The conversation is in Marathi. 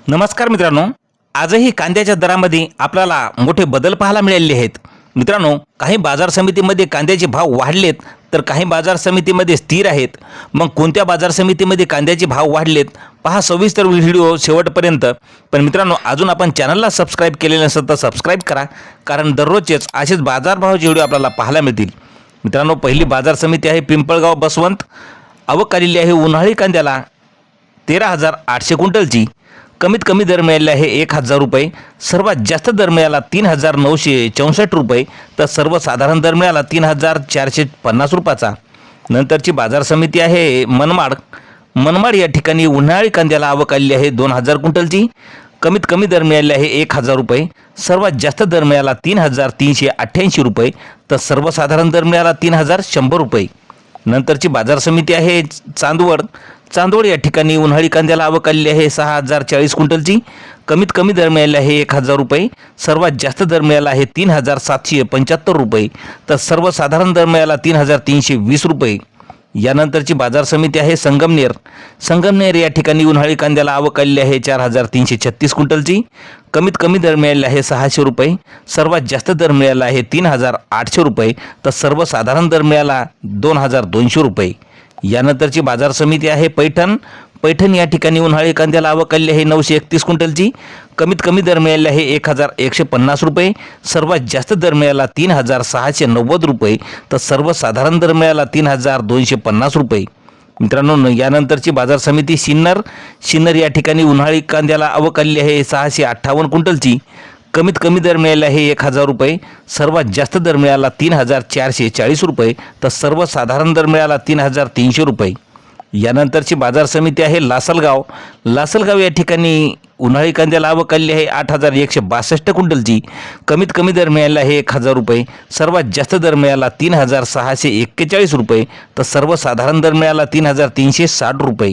नमस्कार मित्रांनो, आजही कांद्याच्या दरामध्ये आपल्याला मोठे बदल पाहायला मिळालेले आहेत. मित्रांनो, काही बाजार समितीमध्ये कांद्याचे भाव वाढलेत तर काही बाजार समितीमध्ये स्थिर आहेत. मग कोणत्या बाजार समितीमध्ये कांद्याचे भाव वाढलेत पहा सविस्तर व्हिडिओ शेवटपर्यंत. पण मित्रांनो, अजून आपण चॅनलला सबस्क्राईब केलेले नसेल तर सबस्क्राईब करा, कारण दररोजचेच असेच बाजारभावाचे व्हिडिओ आपल्याला पाहायला मिळतील. मित्रांनो, पहिली बाजार समिती आहे पिंपळगाव बसवंत. आवक आलेली आहे उन्हाळी कांद्याला 13,800 क्विंटलची. कमीत कमी दर मिळाले आहे 1,000 रुपये. सर्वात जास्त दर मिळाला 3,964 रुपये. तर सर्वसाधारण दर मिळाला 3,450 रुपयाचा. नंतरची बाजार समिती आहे मनमाड या ठिकाणी उन्हाळी कांद्याला आवक आलेली आहे 2,000 क्विंटलची. कमीत कमी दर मिळाले आहे 1,000 रुपये. सर्वात जास्त दर मिळाला 3,388 रुपये. तर सर्वसाधारण दर मिळाला 3,100 रुपये. नंतरची बाजार समिती आहे चांदवड या ठिकाणी उन्हाळी कांद्याला आवक आलेली आहे 6,040 क्विंटलची. कमीत कमी दर मिळाले आहे 1,000 रुपये. सर्वात जास्त दर मिळाला आहे 3,775 रुपये. तर सर्वसाधारण दर मिळाला 3,320 रुपये. यानंतरची बाजार समिती आहे संगमनेर या ठिकाणी उन्हाळी कांद्याला आवक आलेली आहे 4,336 क्विंटलची. कमीत कमी दर मिळाले आहे 600 रुपये. सर्वात जास्त दर मिळाला आहे 3,800 रुपये. तर सर्वसाधारण दर मिळाला 2,200 रुपये. यानंतरची बाजार समिती आहे पैठण या ठिकाणी उन्हाळी कांद्याला आवक आलेली आहे 931 क्विंटलची. कमीत कमी दर मिळाले आहे 1,150 रुपये. सर्वात जास्त दर मिळाला 3,690 रुपये. तर सर्वसाधारण दर मिळाला 3,250 रुपये. मित्रांनो, यानंतरची बाजार समिती सिन्नर या ठिकाणी उन्हाळी कांद्याला आवक आलेली आहे 658 क्विंटलची. कमीत कमी दर मिळाले आहे 1,000 रुपये. सर्वात जास्त दर मिळाला 3,440 रुपये. तर सर्वसाधारण दर मिळाला 3,300 रुपये. यानंतरची बाजार समिती आहे लासलगाव या ठिकाणी उन्हाळी कांद्याला आवक आलेली आहे 8,162 क्विंटलची. कमीत कमी दर मिळाला आहे 1,000 रुपये. सर्वात जास्त दर मिळाला 3,641 रुपये. तर सर्वसाधारण दर मिळाला 3,360 रुपये.